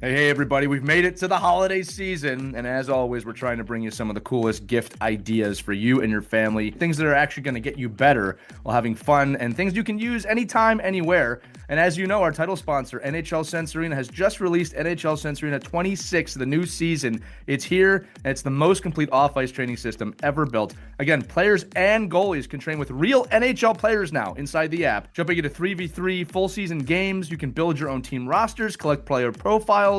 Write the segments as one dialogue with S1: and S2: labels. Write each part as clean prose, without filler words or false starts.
S1: Hey, everybody, we've made it to the holiday season, and as always, we're trying to bring you some of the coolest gift ideas for you and your family, things that are actually going to get you better while having fun, and things you can use anytime, anywhere. And as you know, our title sponsor, NHL Sense Arena, has just released NHL Sense Arena 26, the new season. It's here, and it's the most complete off-ice training system ever built. Again, players and goalies can train with real NHL players now inside the app. Jumping into 3v3 full season games, you can build your own team rosters, collect player profiles.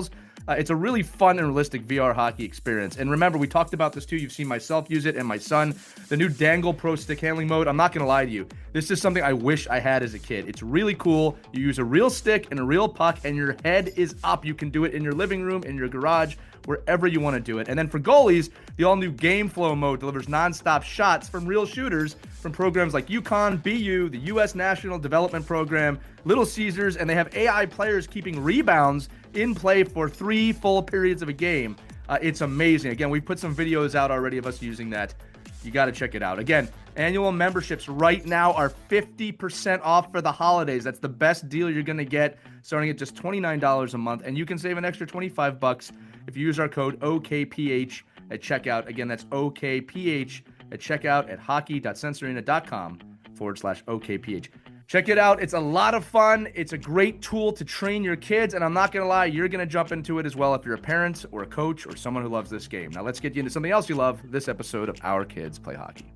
S1: It's a really fun and realistic VR hockey experience. And remember, we talked about this too. You've seen myself use it and my son. The new Dangle Pro stick handling mode. I'm not going to lie to you. This is something I wish I had as a kid. It's really cool. You use a real stick and a real puck, and your head is up. You can do it in your living room, in your garage, wherever you want to do it. And then for goalies, the all-new Game Flow mode delivers non-stop shots from real shooters from programs like UConn, BU, the U.S. National Development Program, Little Caesars, and they have AI players keeping rebounds in play for 3 full periods of a game. It's amazing. Again, we put some videos out already of us using that. You got to check it out. Again, annual memberships right now are 50% off for the holidays. That's the best deal you're going to get, starting at just $29 a month. And you can save an extra $25 if you use our code OKPH at checkout. Again, that's OKPH at checkout at hockey.sensorarena.com/OKPH. Check it out. It's a lot of fun. It's a great tool to train your kids. And I'm not going to lie, you're going to jump into it as well if you're a parent or a coach or someone who loves this game. Now let's get you into something else you love, this episode of Our Kids Play Hockey.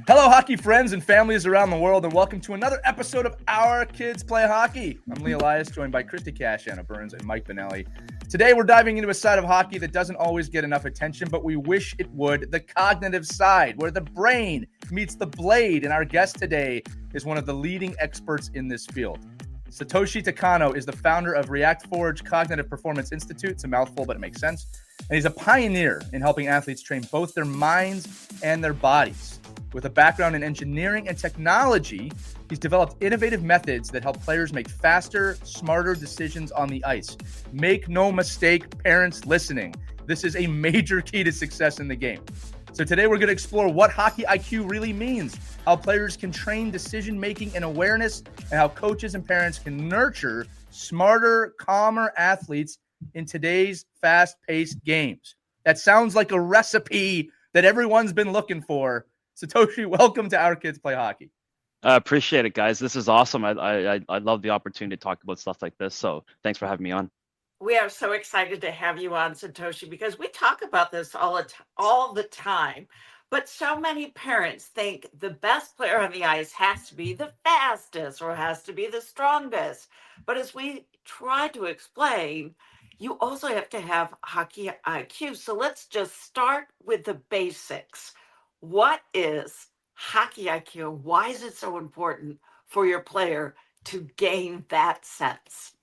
S1: Hello, hockey friends and families around the world, and welcome to another episode of Our Kids Play Hockey. I'm Lee Elias, joined by Christy Cash, Anna Burns, and Mike Benelli. Today, we're diving into a side of hockey that doesn't always get enough attention, but we wish it would, the cognitive side, where the brain meets the blade, and our guest today is one of the leading experts in this field. Satoshi Takano is the founder of ReactForge Cognitive Performance Institute. It's a mouthful, but it makes sense. And he's a pioneer in helping athletes train both their minds and their bodies. With a background in engineering and technology, he's developed innovative methods that help players make faster, smarter decisions on the ice. Make no mistake, parents listening, this is a major key to success in the game. So today we're going to explore what hockey IQ really means, how players can train decision-making and awareness, and how coaches and parents can nurture smarter, calmer athletes in today's fast-paced games. That sounds like a recipe that everyone's been looking for. Satoshi, welcome to Our Kids Play Hockey.
S2: I appreciate it, guys. This is awesome. I love the opportunity to talk about stuff like this. So thanks for having me on.
S3: We are so excited to have you on, Satoshi, because we talk about this all the time. But so many parents think the best player on the ice has to be the fastest or has to be the strongest. But as we try to explain, you also have to have hockey IQ. So let's just start with the basics. What is hockey IQ? Why is it so important for your player to gain that sense?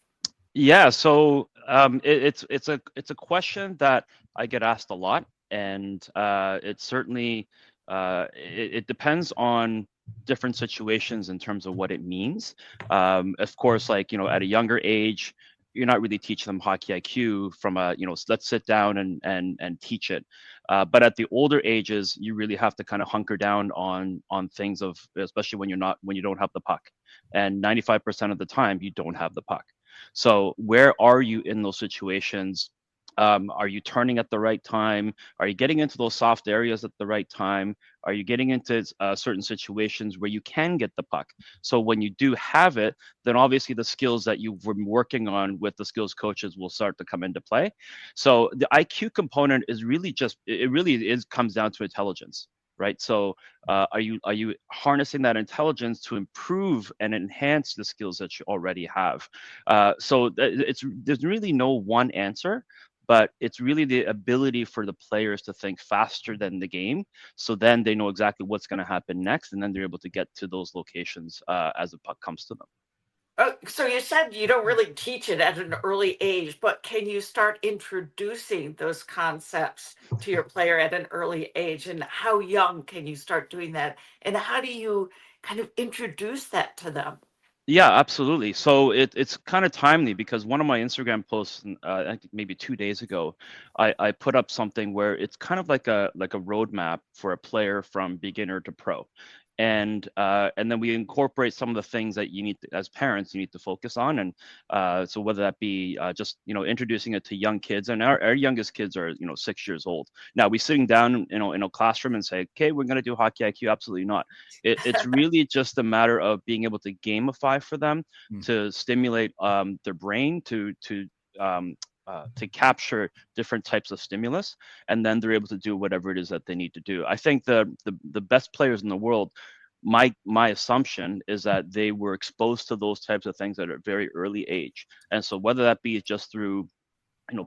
S2: Yeah, so it's a question that I get asked a lot, and it certainly it depends on different situations in terms of what it means. Of course, like at a younger age, you're not really teaching them hockey IQ from let's sit down and teach it. But at the older ages, you really have to kind of hunker down on things especially when you don't have the puck. And 95% of the time, you don't have the puck. So where are you in those situations? Are you turning at the right time? Are you getting into those soft areas at the right time? Are you getting into certain situations where you can get the puck? So when you do have it, then obviously the skills that you've been working on with the skills coaches will start to come into play. So the IQ component is really comes down to intelligence. Right. So are you harnessing that intelligence to improve and enhance the skills that you already have? So there's really no one answer, but it's really the ability for the players to think faster than the game. So then they know exactly what's going to happen next, and then they're able to get to those locations as the puck comes to them.
S3: So you said you don't really teach it at an early age, but can you start introducing those concepts to your player at an early age? And how young can you start doing that? And how do you kind of introduce that to them?
S2: Yeah, absolutely. So it's kind of timely because one of my Instagram posts, I think maybe 2 days ago, I put up something where it's kind of like a roadmap for a player from beginner to pro, and then we incorporate some of the things that you need to, as parents, you need to focus on, and so whether that be just introducing it to young kids, and our youngest kids are 6 years old. Now we sitting down in a classroom and say, okay, we're going to do hockey IQ? Absolutely not. It's really just a matter of being able to gamify for them,
S1: Mm.
S2: to stimulate their brain um, to capture different types of stimulus, and then they're able to do whatever it is that they need to do. I think the best players in the world, my assumption is that they were exposed to those types of things at a very early age, and so whether that be just through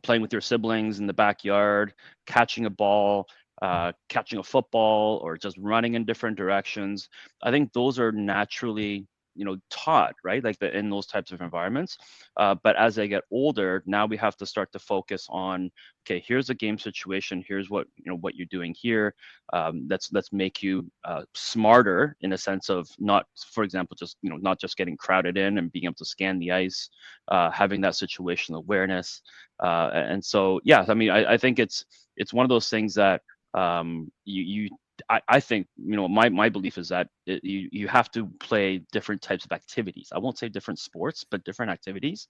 S2: playing with your siblings in the backyard, catching a ball, catching a football, or just running in different directions. I think those are naturally, taught, right? Like in those types of environments. But as they get older, now we have to start to focus on, okay, here's a game situation. Here's what you're doing here. Let's make you smarter in a sense of not, for example, just not just getting crowded in and being able to scan the ice, having that situational awareness. And so, yeah, I mean, I think it's one of those things that I think, my belief is that you have to play different types of activities. I won't say different sports, but different activities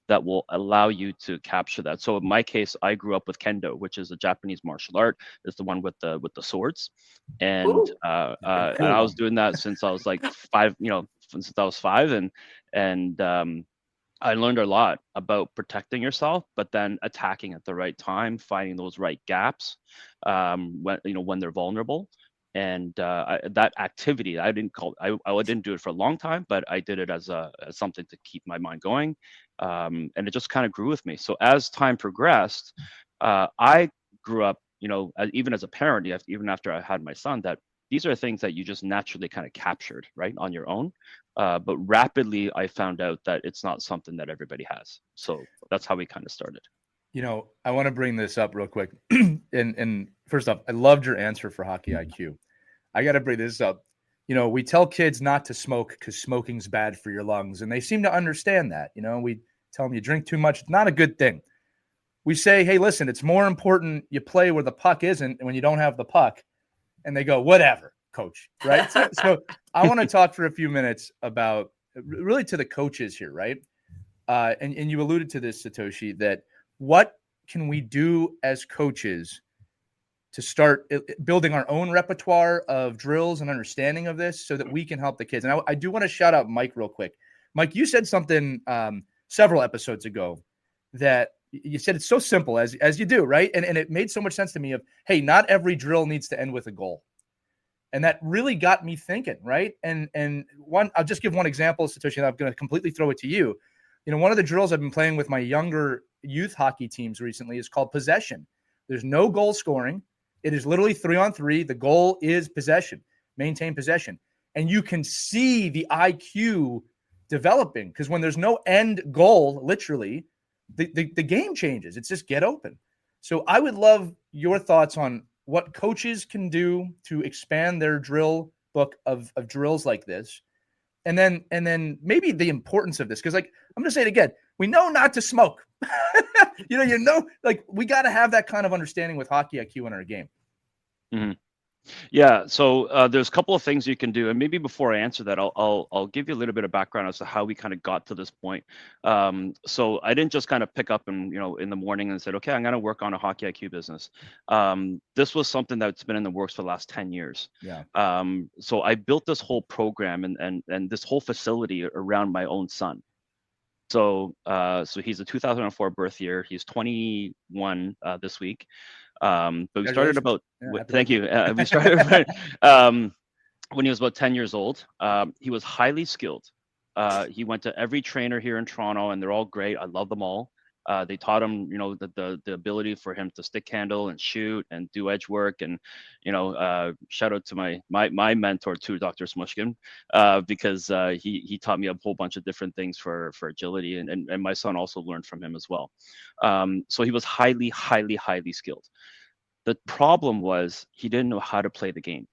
S2: that will allow you to capture that. So in my case, I grew up with kendo, which is a Japanese martial art. It's the one with the swords, and
S3: Ooh.
S2: and I was doing that since I was like 5. Since I was 5, and I learned a lot about protecting yourself, but then attacking at the right time, finding those right gaps when they're vulnerable. And that activity, I didn't do it for a long time, but I did it as something to keep my mind going, and it just kind of grew with me. So as time progressed, I grew up, even as a parent, even after I had my son, that these are things that you just naturally kind of captured, right, on your own. But rapidly, I found out that it's not something that everybody has. So that's how we kind of started.
S1: I want to bring this up real quick. and first off, I loved your answer for hockey IQ. I got to bring this up. We tell kids not to smoke because smoking's bad for your lungs, and they seem to understand that. We tell them you drink too much, it's not a good thing. We say, hey, listen, it's more important you play where the puck isn't when you don't have the puck. And they go, whatever, coach, right? So I want to talk for a few minutes about really to the coaches here, right? And you alluded to this, Satoshi, that what can we do as coaches to start building our own repertoire of drills and understanding of this so that we can help the kids? And I do want to shout out Mike real quick. Mike, you said something several episodes ago that you said it's so simple as you do, right? And it made so much sense to me of, hey, not every drill needs to end with a goal. And that really got me thinking, right? And one, I'll just give one example, Satoshi, and I'm going to completely throw it to you. One of the drills I've been playing with my younger youth hockey teams recently is called possession. There's no goal scoring. It is literally 3-on-3. The goal is possession, maintain possession. And you can see the IQ developing because when there's no end goal, literally, the game changes. It's just get open. So I would love your thoughts on what coaches can do to expand their drill book of drills like this. And then maybe the importance of this, because I'm going to say it again. We know not to smoke. We got to have that kind of understanding with hockey IQ in our game.
S2: Mm-hmm. Yeah, so there's a couple of things you can do, and maybe before I answer that, I'll give you a little bit of background as to how we kind of got to this point. So I didn't just kind of pick up and in the morning and said, okay, I'm going to work on a hockey IQ business. This was something that's been in the works for the last 10 years.
S1: Yeah.
S2: So I built this whole program and this whole facility around my own son. So he's a 2004 birth year. He's 21 this week. But we started about, thank you. We started when he was about 10 years old. He was highly skilled. He went to every trainer here in Toronto, and they're all great. I love them all. They taught him, the ability for him to stick handle and shoot and do edge work. And, shout out to my mentor too, Dr. Smushkin, because he taught me a whole bunch of different things for agility. And my son also learned from him as well. So he was highly, highly, highly skilled. The problem was he didn't know how to play the game.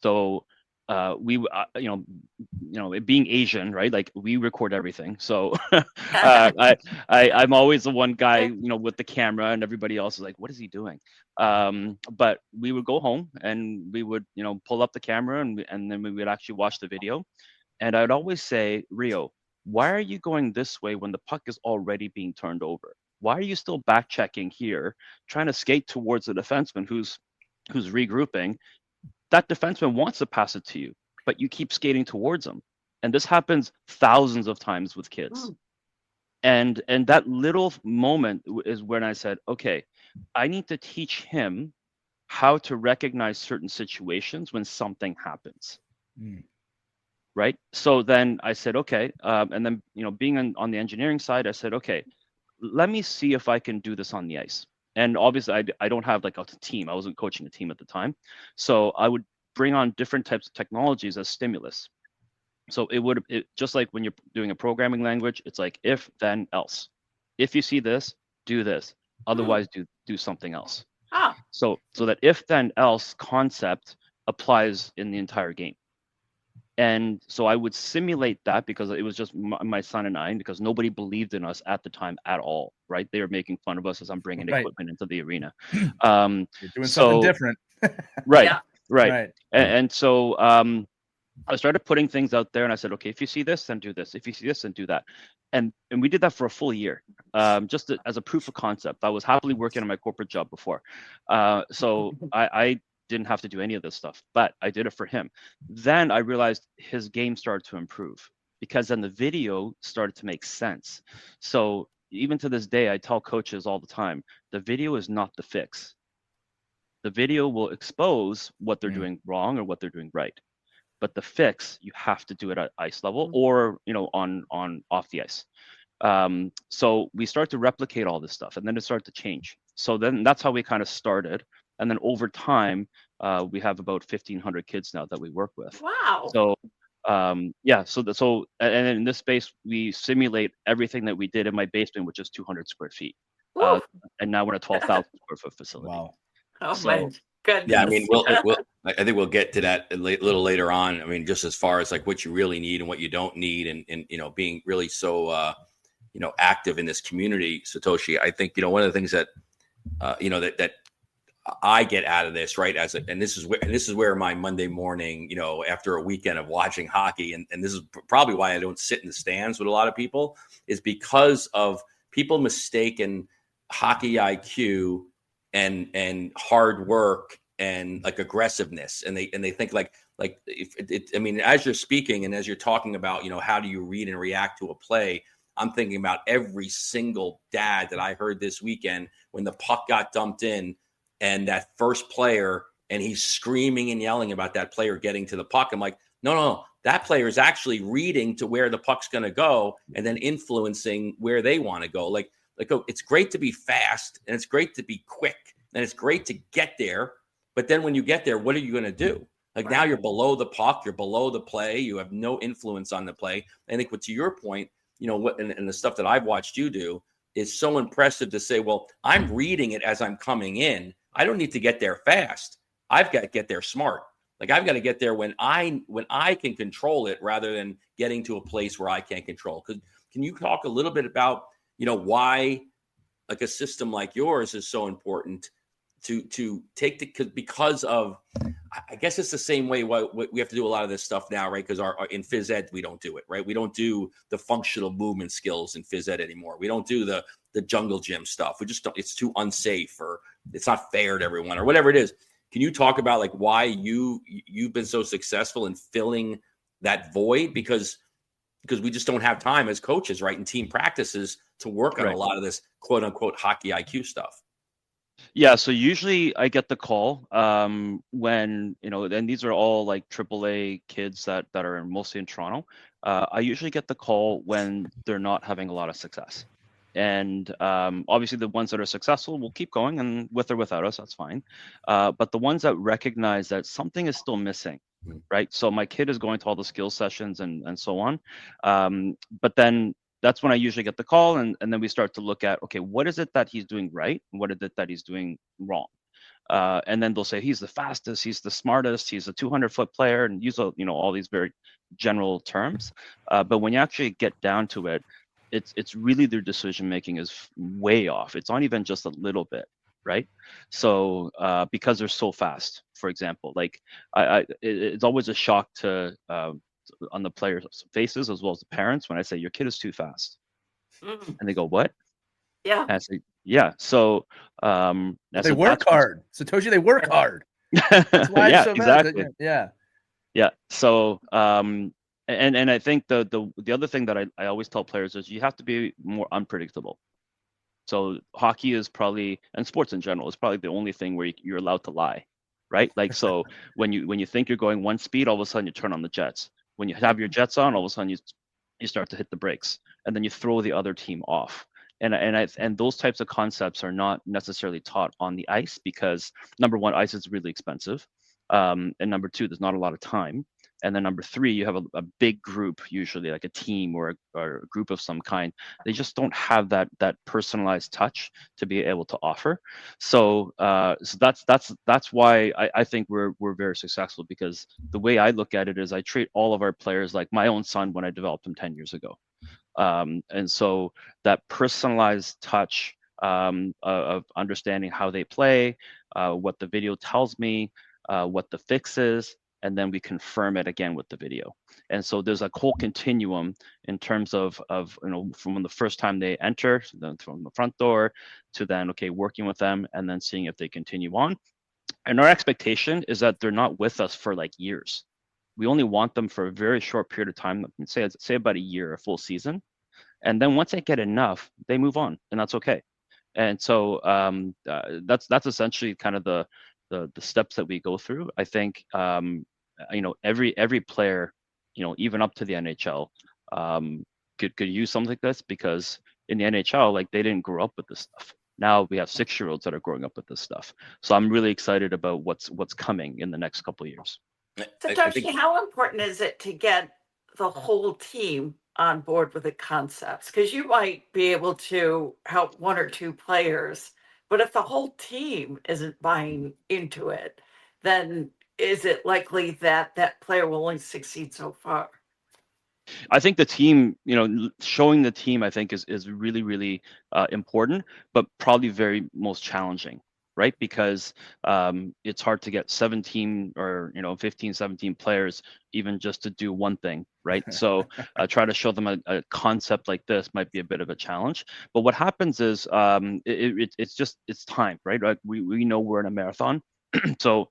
S2: So being Asian, right? Like we record everything. So I'm always the one guy, with the camera, and everybody else is like, what is he doing? But we would go home and we would, pull up the camera, and then we would actually watch the video. And I'd always say, Rio, why are you going this way when the puck is already being turned over? Why are you still back checking here, trying to skate towards the defenseman who's regrouping? That defenseman wants to pass it to you, but you keep skating towards him. And this happens thousands of times with kids. And that little moment is when I said, okay, I need to teach him how to recognize certain situations when something happens. Right. So then I said, okay. And then, being on the engineering side, I said, okay, let me see if I can do this on the ice. And obviously, I don't have like a team. I wasn't coaching a team at the time. So I would bring on different types of technologies as stimulus. So it just like when you're doing a programming language, it's like if, then, else. If you see this, do this. Otherwise, do something else. So that if, then, else concept applies in the entire game. And so I would simulate that because it was just my son and I, because nobody believed in us at the time at all, right? They were making fun of us as I'm bringing equipment into the arena.
S1: You're doing something different.
S2: Right. And so I started putting things out there, and I said, okay, if you see this, then do this. If you see this, then do that. And we did that for a full year, just as a proof of concept. I was happily working on my corporate job before. So I didn't have to do any of this stuff, but I did it for him. Then I realized his game started to improve because then the video started to make sense. So even to this day, I tell coaches all the time, the video is not the fix. The video will expose what they're doing wrong or what they're doing right. But the fix, you have to do it at ice level or, on off the ice. So we start to replicate all this stuff, and then it started to change. So then that's how we kind of started. And then over time, we have about 1,500 kids now that we work with.
S3: Wow.
S2: So and in this space, we simulate everything that we did in my basement, which is 200 square feet. And now we're at a 12,000 square foot facility.
S3: Wow. Oh, my goodness.
S4: Yeah, I mean, I think we'll get to that a little later on. I mean, just as far as like what you really need and what you don't need, and being really so active in this community, Satoshi. I think one of the things that that I get out of this, right? And this is where my Monday morning, after a weekend of watching hockey, and this is probably why I don't sit in the stands with a lot of people, is because of people mistaken hockey IQ and hard work and like aggressiveness, and they think like as you're speaking and as you're talking about how do you read and react to a play, I'm thinking about every single dad that I heard this weekend when the puck got dumped in and that first player, and he's screaming and yelling about that player getting to the puck. I'm like, no, that player is actually reading to where the puck's going to go and then influencing where they want to go. Like, it's great to be fast and it's great to be quick and it's great to get there. But then when you get there, what are you going to do? Now you're below the puck, you're below the play, you have no influence on the play. I think to your point, and the stuff that I've watched you do is so impressive to say, well, I'm reading it as I'm coming in. I don't need to get there fast. I've got to get there smart. I've got to get there when I can control it rather than getting to a place where I can't control. Can you talk a little bit about, why like a system like yours is so important to take because of, I guess it's the same way we have to do a lot of this stuff now, right? Because in phys ed, we don't do it, right? We don't do the functional movement skills in phys ed anymore. We don't do the jungle gym stuff. We just don't, it's too unsafe or it's not fair to everyone or whatever it is. Can you talk about why you've been so successful in filling that void? Because we just don't have time as coaches, right? In team practices to work on a lot of this quote unquote hockey IQ stuff.
S2: Yeah, so usually I get the call when, and these are all like AAA kids that are mostly in Toronto. I usually get the call when they're not having a lot of success. And obviously the ones that are successful will keep going, and with or without us, that's fine. But the ones that recognize that something is still missing, right? So my kid is going to all the skill sessions and so on. But then that's when I usually get the call, and then we start to look at, okay, what is it that he's doing right? And what is it that he's doing wrong? and then they'll say he's the fastest, he's the smartest, he's a 200-foot player, and use all these very general terms. But when you actually get down to it, it's really their decision making is way off. It's not even just a little bit, right? So because they're so fast, for example, like it's always a shock to on the players' faces as well as the parents when I say your kid is too fast,
S3: Mm,
S2: and they go, "What?"
S3: yeah.
S2: And I say, "Yeah." So
S1: They work hard, Satoshi. They work hard. That's why
S2: yeah,
S1: it's so
S2: exactly.
S1: bad. Yeah.
S2: Yeah. So and I think the other thing that I always tell players is you have to be more unpredictable. So hockey is probably, and sports in general, is probably the only thing where you're allowed to lie, right? Like, so when you think you're going one speed, all of a sudden you turn on the jets. When you have your jets on, all of a sudden you start to hit the brakes, and then you throw the other team off. And those types of concepts are not necessarily taught on the ice because number one, ice is really expensive, and number two, there's not a lot of time. And then number three, you have a big group, usually like a team or a group of some kind. They just don't have that personalized touch to be able to offer. So so that's why I think we're very successful, because the way I look at it is I treat all of our players like my own son when I developed him 10 years ago. And so that personalized touch of understanding how they play, what the video tells me, what the fix is, and then we confirm it again with the video. And so there's a whole continuum in terms of from the first time they enter, then from the front door to then working with them and then seeing if they continue on. And our expectation is that they're not with us for like years. We only want them for a very short period of time, say about a year, a full season. And then once they get enough, they move on, and that's okay. And so that's essentially kind of the steps that we go through. I think every player, even up to the NHL, could use something like this, because in the NHL, like, they didn't grow up with this stuff. Now we have 6-year-olds that are growing up with this stuff. So I'm really excited about what's coming in the next couple of years.
S3: Satoshi, how important is it to get the whole team on board with the concepts? Because you might be able to help one or two players, but if the whole team isn't buying into it, then is it likely that that player will only succeed so far?
S2: I think the team, showing the team, I think is really, really important, but probably very most challenging, right? Because it's hard to get 17 or 15, 17 players even just to do one thing, right? So try to show them a concept like this might be a bit of a challenge. But what happens is it's time, right? We know we're in a marathon. So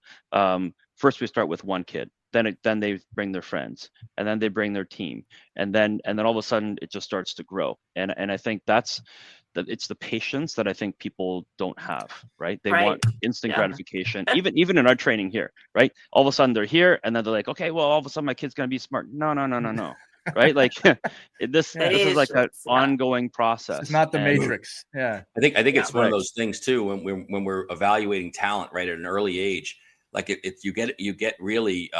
S2: first we start with one kid. Then they bring their friends, and then they bring their team, and then all of a sudden it just starts to grow. And I think it's the patience that I think people don't have, right? They want instant gratification, even in our training here, right? All of a sudden they're here, and then they're like, okay, well, all of a sudden my kid's gonna be smart. No, right? Like this is like an ongoing process.
S1: It's not the Matrix. Yeah,
S4: I think it's one of those things too. When we're evaluating talent, right, at an early age. Like you get really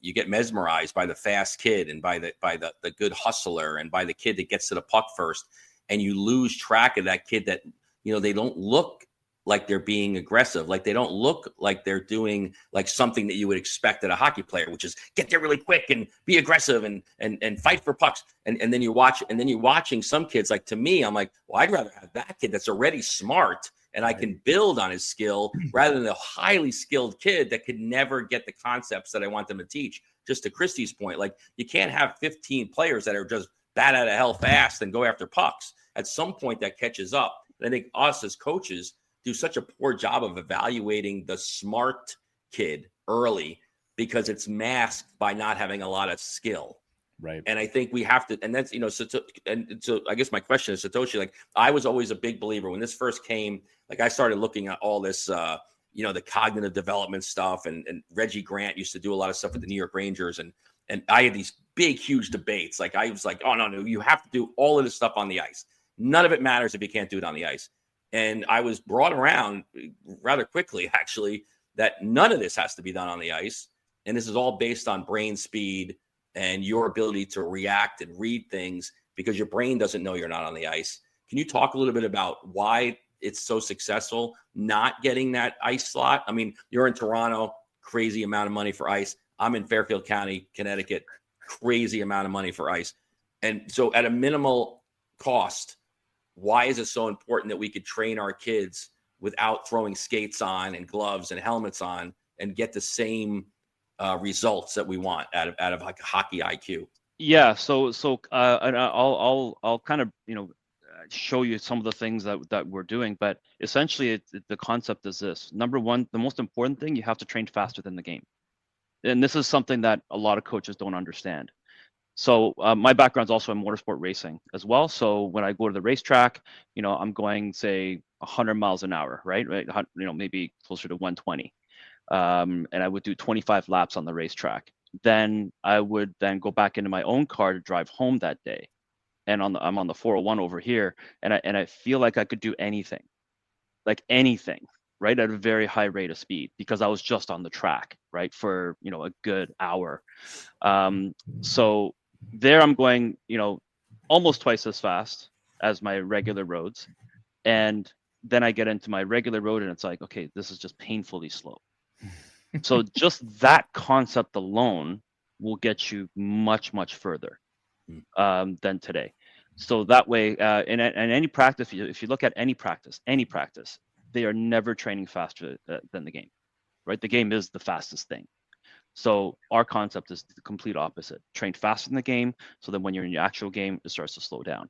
S4: you get mesmerized by the fast kid and by the good hustler and by the kid that gets to the puck first, and you lose track of that kid that they don't look like they're being aggressive, like they don't look like they're doing like something that you would expect at a hockey player, which is get there really quick and be aggressive and fight for pucks. And then you're watching some kids, like, to me, I'm like, well, I'd rather have that kid that's already smart and I can build on his skill rather than a highly skilled kid that could never get the concepts that I want them to teach. Just to Christy's point, like, you can't have 15 players that are just bat out of hell fast and go after pucks. At some point that catches up. And I think us as coaches do such a poor job of evaluating the smart kid early because it's masked by not having a lot of skill.
S1: Right.
S4: And I think we have to, and that's, so I guess my question is, Satoshi, like, I was always a big believer when this first came, like, I started looking at all this, the cognitive development stuff, and Reggie Grant used to do a lot of stuff with the New York Rangers. And I had these big, huge debates. Like, I was like, oh, no, you have to do all of this stuff on the ice. None of it matters if you can't do it on the ice. And I was brought around rather quickly, actually, that none of this has to be done on the ice. And this is all based on brain speed and your ability to react and read things, because your brain doesn't know you're not on the ice. Can you talk a little bit about why it's so successful not getting that ice slot. I mean, you're in Toronto, crazy amount of money for ice. I'm in Fairfield County, Connecticut, crazy amount of money for ice. And so at a minimal cost, why is it so important that we could train our kids without throwing skates on and gloves and helmets on and get the same results that we want out of like hockey IQ?
S2: Yeah. So and I'll kind of, show you some of the things that we're doing, but essentially the concept is this. Number one, the most important thing, you have to train faster than the game. And this is something that a lot of coaches don't understand. So my background's also in motorsport racing as well. So when I go to the racetrack, I'm going, say, 100 miles an hour, right? Maybe closer to 120. And I would do 25 laps on the racetrack. Then I would then go back into my own car to drive home that day. And I'm on the 401 over here, and I feel like I could do anything, right, at a very high rate of speed, because I was just on the track, right, for a good hour. So there I'm going, almost twice as fast as my regular roads, and then I get into my regular road, and it's like, okay, this is just painfully slow. So just that concept alone will get you much, much further than today. So that way, in any practice, if you look at any practice, they are never training faster than the game, right? The game is the fastest thing. So our concept is the complete opposite. Train faster than the game, so that when you're in your actual game, it starts to slow down.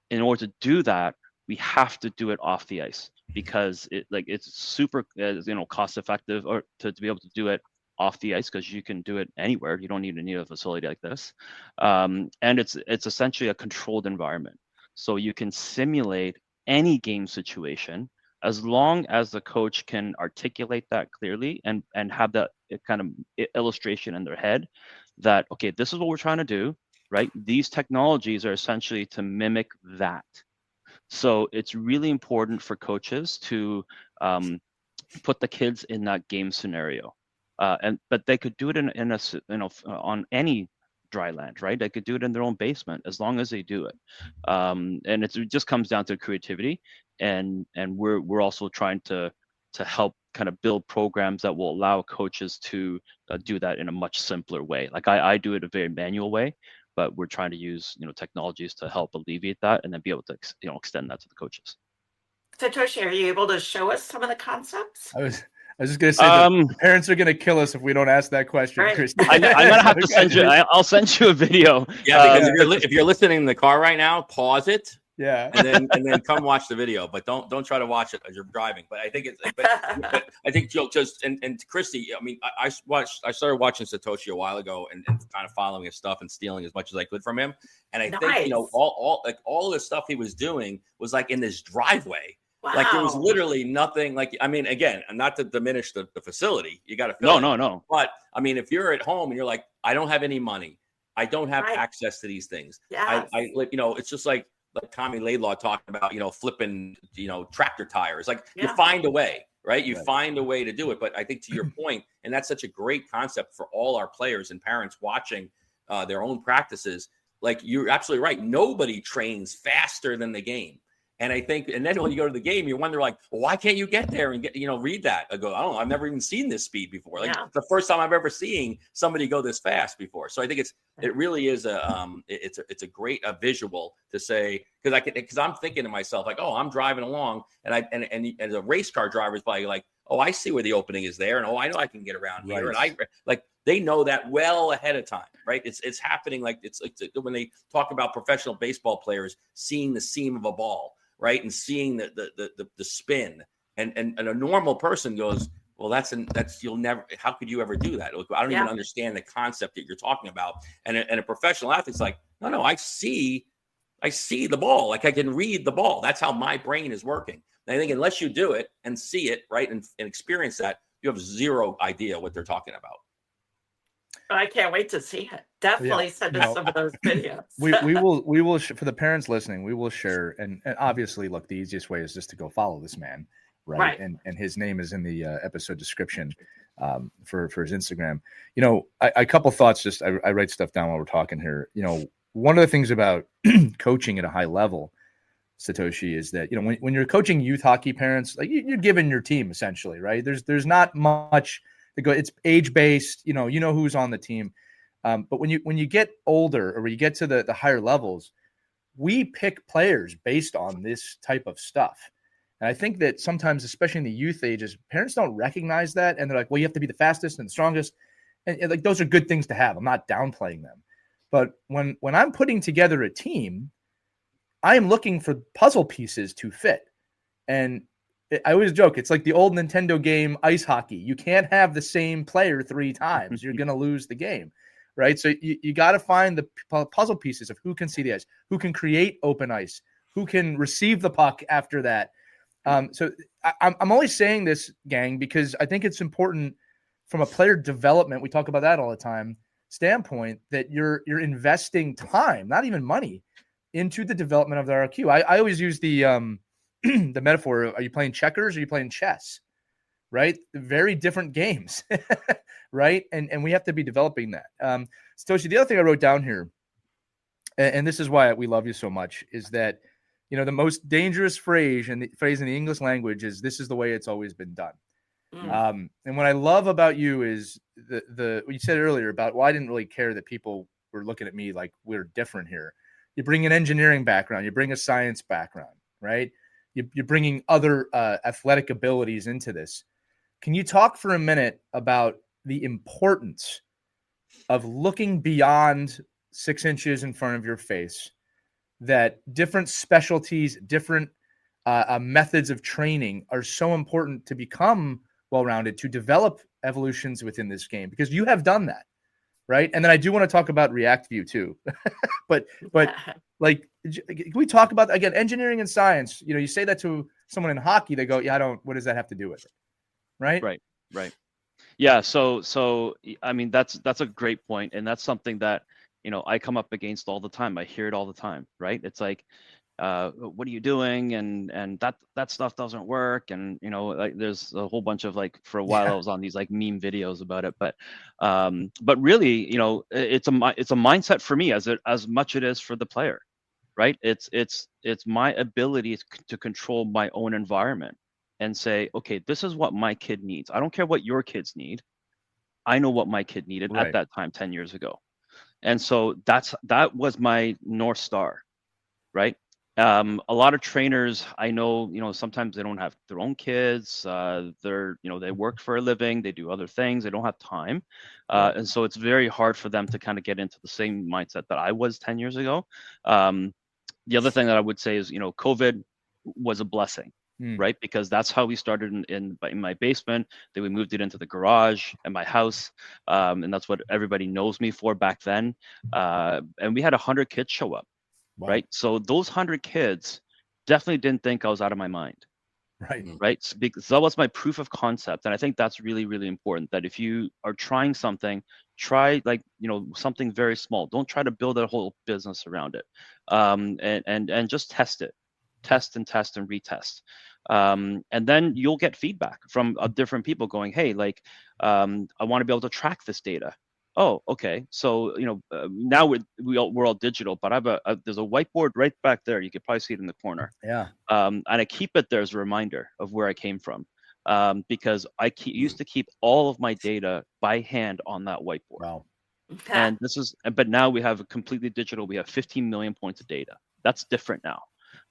S2: In order to do that, we have to do it off the ice, because it's super cost effective, or to be able to do it off the ice, because you can do it anywhere. You don't need a facility like this, and it's essentially a controlled environment, so you can simulate any game situation as long as the coach can articulate that clearly and have that kind of illustration in their head that, okay, this is what we're trying to do, right? These technologies are essentially to mimic that. So it's really important for coaches to put the kids in that game scenario. But they could do it in on any dry land, right? They could do it in their own basement as long as they do it. And it just comes down to creativity, and we're also trying to help kind of build programs that will allow coaches to do that in a much simpler way. Like I do it a very manual way, but we're trying to use technologies to help alleviate that, and then be able to extend that to the coaches.
S3: Satoshi, are you able to show us some of the concepts?
S1: I was just gonna say the parents are gonna kill us if we don't ask that question,
S3: right.
S1: Christy.
S2: I'm gonna have to send you. I'll send you a video.
S4: Yeah, because if you're listening in the car right now, pause it.
S1: Yeah,
S4: and then come watch the video, but don't try to watch it as you're driving. But I think but I think just and Christy, I mean, I started watching Satoshi a while ago and kind of following his stuff and stealing as much as I could from him. And I think all the stuff he was doing was like in this driveway. Wow. Like there was literally nothing. Like, I mean, again, not to diminish the facility, you got to fill it. No. But I mean, if you're at home and you're like, I don't have any money, I don't have access to these things.
S3: Yes.
S4: I it's just like Tommy Laidlaw talking about, flipping, tractor tires. Like you find a way, right? You find a way to do it. But I think to your point, and that's such a great concept for all our players and parents watching their own practices. Like you're absolutely right. Nobody trains faster than the game. And I think, and then when you go to the game, you wonder like, well, why can't you get there and get, read that? I go, I don't know. I've never even seen this speed before. Like it's the first time I've ever seen somebody go this fast before. So I think it really is it's a great visual to say, because I'm thinking to myself like, oh, I'm driving along and as a race car driver is probably like, oh, I see where the opening is there. And I know I can get around here. And they know that well ahead of time, right? It's happening. Like it's when they talk about professional baseball players seeing the seam of a ball, right, and seeing the spin, and a normal person goes, well, that's you'll never. How could you ever do that? I don't even understand the concept that you're talking about. And a professional athlete's like, no, I see the ball. Like I can read the ball. That's how my brain is working. And I think unless you do it and see it, right, and experience that, you have zero idea what they're talking about.
S3: I can't wait to see it. Definitely send us some of those videos.
S1: we will for the parents listening, we will share. And obviously, look, the easiest way is just to go follow this man, right? And his name is in the episode description for his Instagram. A couple thoughts. Just I write stuff down while we're talking here. One of the things about coaching at a high level, Satoshi, is that, when you're coaching youth hockey parents, like you're giving your team essentially, right? There's not much to go. It's age based, you know who's on the team. But when you get older, or when you get to the higher levels, we pick players based on this type of stuff. And I think that sometimes, especially in the youth ages, parents don't recognize that. And they're like, well, you have to be the fastest and the strongest. And like, those are good things to have. I'm not downplaying them. But when I'm putting together a team, I am looking for puzzle pieces to fit. And I always joke, it's like the old Nintendo game ice hockey. You can't have the same player 3 times. You're going to lose the game, right? So you got to find the puzzle pieces of who can see the ice, who can create open ice, who can receive the puck after that. So I'm only saying this, gang, because I think it's important from a player development, we talk about that all the time, standpoint, that you're investing time, not even money, into the development of the RQ. I always use the the metaphor: are you playing checkers or are you playing chess? Right? Very different games, right? And we have to be developing that. Satoshi, the other thing I wrote down here, and this is why we love you so much, is that the most dangerous phrase in the English language is "this is the way it's always been done." And what I love about you is what you said earlier about, well, I didn't really care that people were looking at me like we're different here. You bring an engineering background, you bring a science background, right? You're bringing other athletic abilities into this. Can you talk for a minute about the importance of looking beyond 6 inches in front of your face, that different specialties, different methods of training are so important to become well-rounded, to develop evolutions within this game? Because you have done that, right? And then I do want to talk about ReactView too. but like, can we talk about, again, engineering and science? You say that to someone in hockey, they go, yeah, what does that have to do with it? Right.
S2: Yeah. So I mean, that's a great point. And that's something that, I come up against all the time. I hear it all the time, right? It's like, what are you doing? And that stuff doesn't work. And, like there's a whole bunch of, like, for a while I was on these like meme videos about it, but really, it's a mindset for me as much it is for the player, right? It's my ability to control my own environment and say, okay, this is what my kid needs. I don't care what your kids need. I know what my kid needed at that time 10 years ago. And so that was my North Star, right? A lot of trainers I know, sometimes they don't have their own kids. They're, they work for a living, they do other things, they don't have time. And so it's very hard for them to kind of get into the same mindset that I was 10 years ago. The other thing that I would say is, COVID was a blessing, right? Because that's how we started in my basement. Then we moved it into the garage at my house. And that's what everybody knows me for back then. And we had 100 kids show up. Wow. Right. So those 100 kids definitely didn't think I was out of my mind. Right. So because that was my proof of concept. And I think that's really, really important, that if you are trying something, try something very small. Don't try to build a whole business around it. And just test it. Test and retest. And then you'll get feedback from different people going, hey, like, I want to be able to track this data. Oh, okay. So, now we're all digital, but there's a whiteboard right back there. You could probably see it in the corner.
S1: Yeah.
S2: And I keep it there as a reminder of where I came from, because I used to keep all of my data by hand on that whiteboard.
S1: Wow.
S2: And but now we have a completely digital. We have 15 million points of data. That's different now,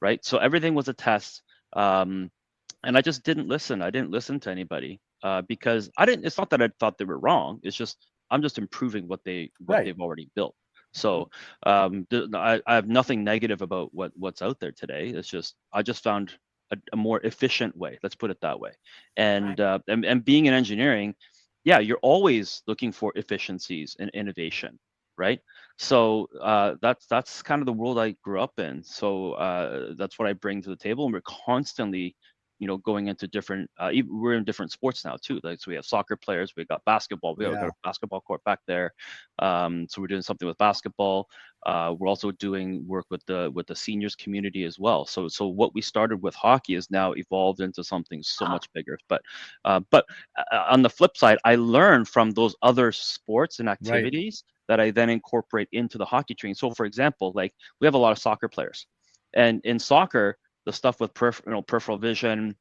S2: right? So everything was a test. And I just didn't listen. I didn't listen to anybody because it's not that I thought they were wrong. It's just, I'm just improving what they've already built. So I have nothing negative about what's out there today. It's just, I just found a more efficient way. Let's put it that way. And being in engineering, you're always looking for efficiencies and innovation, right? So that's kind of the world I grew up in. So that's what I bring to the table, and we're constantly going into different, we're in different sports now too. Like, so we have soccer players, we got basketball, we have a basketball court back there. So we're doing something with basketball. We're also doing work with the seniors community as well. So what we started with hockey is now evolved into something so much bigger. But on the flip side, I learned from those other sports and activities that I then incorporate into the hockey training. So for example, like, we have a lot of soccer players. And in soccer, the stuff with peripheral vision,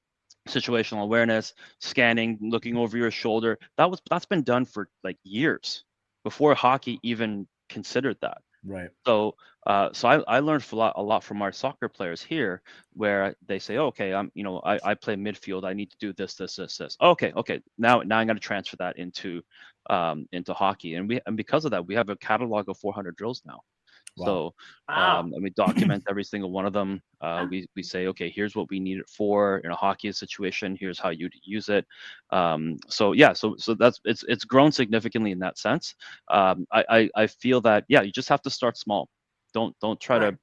S2: situational awareness, scanning, looking over your shoulder, that's been done for like years before hockey even considered that.
S1: Right.
S2: So, I learned a lot from our soccer players here, where they say, oh, okay, I play midfield. I need to do this, this, this, this. Okay. Now I'm going to transfer that into hockey, and because of that, we have a catalog of 400 drills now.
S1: Wow.
S2: So,
S3: Wow.
S2: and we document every single one of them.
S3: Yeah.
S2: We say, okay, here's what we need it for in a hockey situation. Here's how you use it. So that's it's grown significantly in that sense. I feel that you just have to start small. Don't try
S3: Right.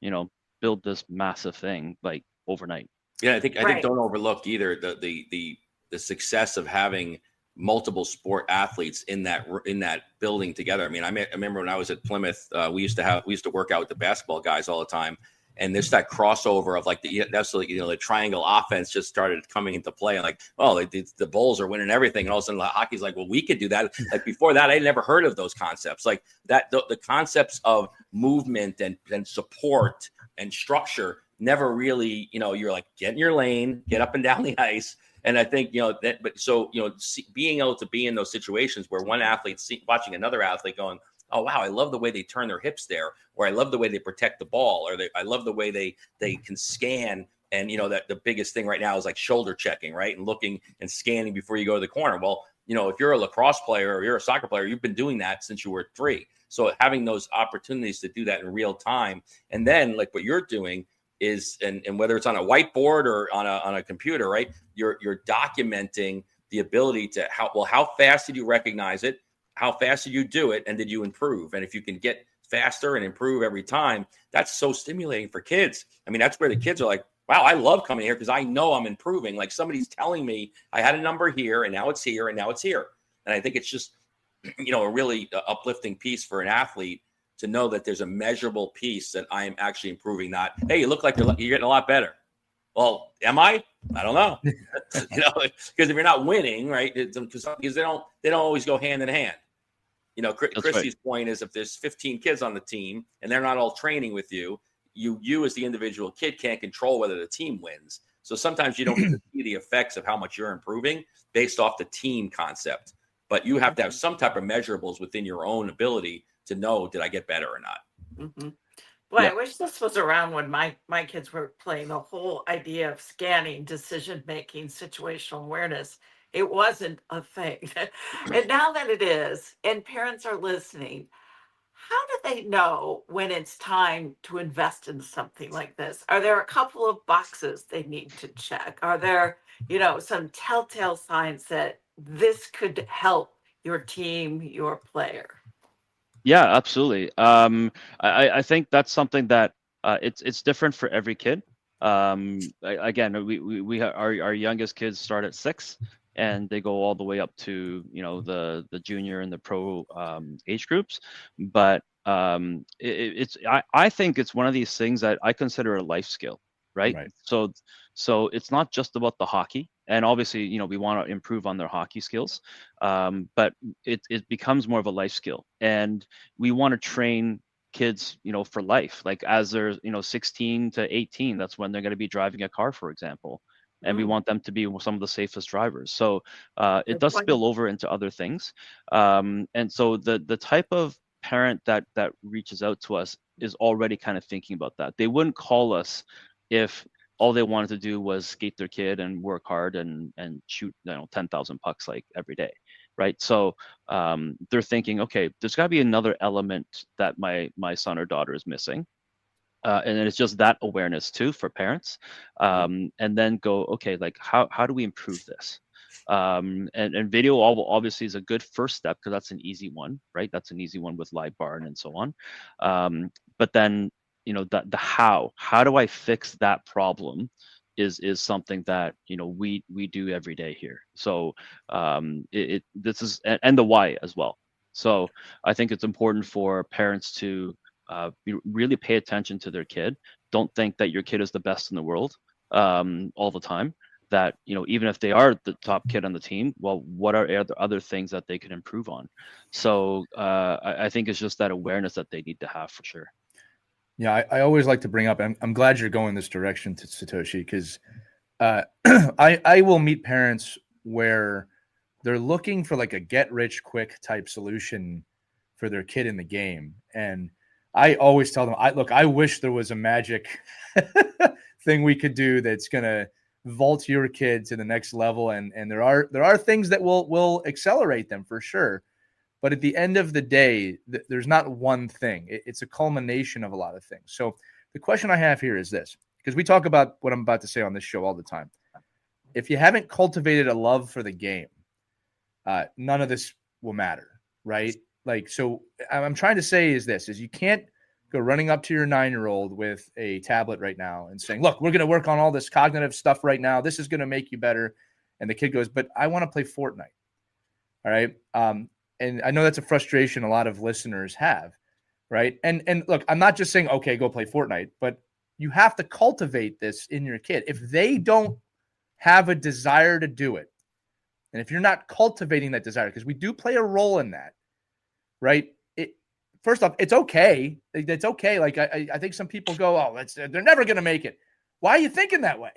S2: to build this massive thing like overnight.
S4: Yeah, I think
S3: Right.
S4: don't overlook either the success of having multiple sport athletes in that building together. I mean, I remember when I was at Plymouth, we used to work out with the basketball guys all the time, and there's that crossover of like the triangle offense just started coming into play, and like, oh, the Bulls are winning everything, and all of a sudden hockey's like, well, we could do that. Like before that, I never heard of those concepts, like that the concepts of movement and support and structure never really, you're like, get in your lane, get up and down the ice. And I think, being able to be in those situations where one athlete watching another athlete going, oh, wow, I love the way they turn their hips there, or I love the way they protect the ball, or I love the way they can scan. And, that the biggest thing right now is like shoulder checking, right? And looking and scanning before you go to the corner. Well, if you're a lacrosse player or you're a soccer player, you've been doing that since you were 3. So having those opportunities to do that in real time, and then like what you're doing is, and whether it's on a whiteboard or on a computer, right? You're documenting the ability to how fast did you recognize it? How fast did you do it? And did you improve? And if you can get faster and improve every time, that's so stimulating for kids. I mean, that's where the kids are like, wow, I love coming here because I know I'm improving. Like somebody's telling me I had a number here and now it's here and now it's here. And I think it's just, a really uplifting piece for an athlete to know that there's a measurable piece that I am actually improving. Not, hey, you look like you're getting a lot better. Well, am I? I don't know. Because if you're not winning, right? Because they don't always go hand in hand. Christy's point is if there's 15 kids on the team and they're not all training with you, you as the individual kid can't control whether the team wins. So sometimes you don't get to see the effects of how much you're improving based off the team concept. But you have to have some type of measurables within your own ability to know, did I get better or not?
S3: Mm-hmm. Boy, I wish this was around when my kids were playing. The whole idea of scanning, decision making, situational awareness, it wasn't a thing. And now that it is, and parents are listening, how do they know when it's time to invest in something like this? Are there a couple of boxes they need to check? Are there, some telltale signs that this could help your team, your player?
S2: Yeah, absolutely. I think that's something that it's different for every kid. Again, our youngest kids start at 6, and they go all the way up to the junior and the pro age groups. But I think it's one of these things that I consider a life skill, right? So it's not just about the hockey, and obviously we want to improve on their hockey skills, but it becomes more of a life skill, and we want to train kids for life, like as they're 16 to 18, that's when they're going to be driving a car, for example, and we want them to be some of the safest drivers. So it does spill over into other things, and so the type of parent that reaches out to us is already kind of thinking about that. They wouldn't call us if all they wanted to do was skate their kid and work hard and shoot 10,000 pucks like every day, right? So they're thinking, okay, there's got to be another element that my son or daughter is missing, and then it's just that awareness too for parents, and then go, okay, like how do we improve this? And video obviously is a good first step because that's an easy one, right? That's an easy one with live barn and so on. But then the how do I fix that problem is something that we do every day here. So this is, and the why as well. So I think it's important for parents to really pay attention to their kid. Don't think that your kid is the best in the world all the time. That even if they are the top kid on the team, well, what are other things that they can improve on? So I think it's just that awareness that they need to have for sure.
S1: Yeah, I always like to bring up, and I'm glad you're going this direction, to Satoshi, because I will meet parents where they're looking for like a get rich quick type solution for their kid in the game. And I always tell them, I wish there was a magic thing we could do that's going to vault your kid to the next level. And there are things that will accelerate them for sure. But at the end of the day, there's not one thing. It's a culmination of a lot of things. So the question I have here is this, because we talk about what I'm about to say on this show all the time. If you haven't cultivated a love for the game, none of this will matter, right? Like, so I'm trying to say is you can't go running up to your 9-year-old with a tablet right now and saying, look, we're going to work on all this cognitive stuff right now. This is going to make you better. And the kid goes, but I want to play Fortnite. All right. And I know that's a frustration a lot of listeners have, right? And look, I'm not just saying, okay, go play Fortnite, but you have to cultivate this in your kid. If they don't have a desire to do it, and if you're not cultivating that desire, because we do play a role in that, right? First off, it's okay. It's okay. Like I think some people go, oh, they're never going to make it. Why are you thinking that way?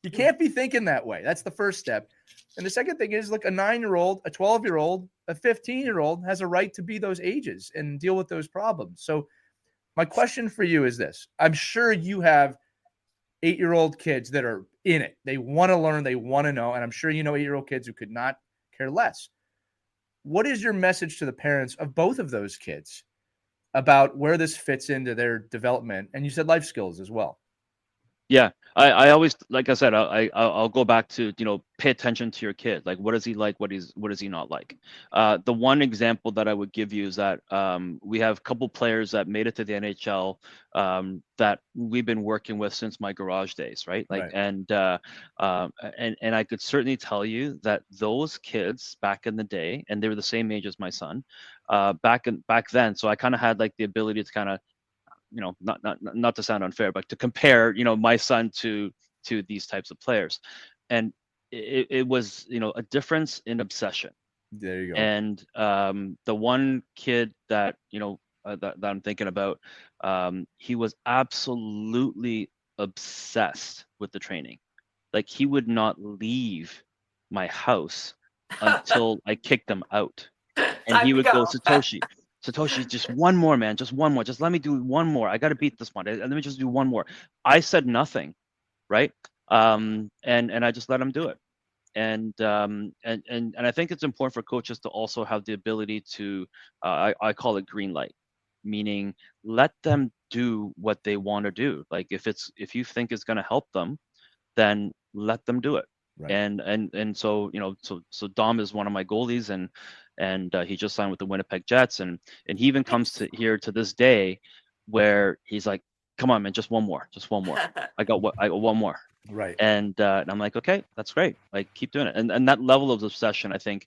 S1: You can't be thinking that way. That's the first step. And the second thing is, look, a 9-year-old, a 12-year-old, a 15-year-old has a right to be those ages and deal with those problems. So my question for you is this. I'm sure you have 8-year-old kids that are in it. They want to learn. They want to know. And I'm sure you know 8-year-old kids who could not care less. What is your message to the parents of both of those kids about where this fits into their development? And you said life skills as well.
S2: Yeah, I always, like I said, I'll go back to, pay attention to your kid. Like, what is he like? What is he not like? The one example that I would give you is that we have a couple players that made it to the NHL that we've been working with since my garage days, right? Like, right. And I could certainly tell you that those kids back in the day, and they were the same age as my son, back then. So I kind of had like the ability to kind of, not to sound unfair, but to compare, my son to these types of players. And it was, a difference in obsession.
S1: There you go.
S2: And the one kid that, that I'm thinking about, he was absolutely obsessed with the training. Like, he would not leave my house until I kicked him out. And he would go, Satoshi, just one more, man. Just one more. Just let me do one more. I got to beat this one. Let me just do one more. I said nothing, right? And I just let him do it. And I think it's important for coaches to also have the ability to, I call it green light, meaning let them do what they want to do. Like, if you think it's going to help them, then let them do it. Right. And so, so Dom is one of my goalies, and he just signed with the Winnipeg Jets, and he even comes here to this day where he's like, come on, man, just one more. I got one more.
S1: Right.
S2: And I'm like, okay, that's great. Like, keep doing it. And that level of obsession, I think,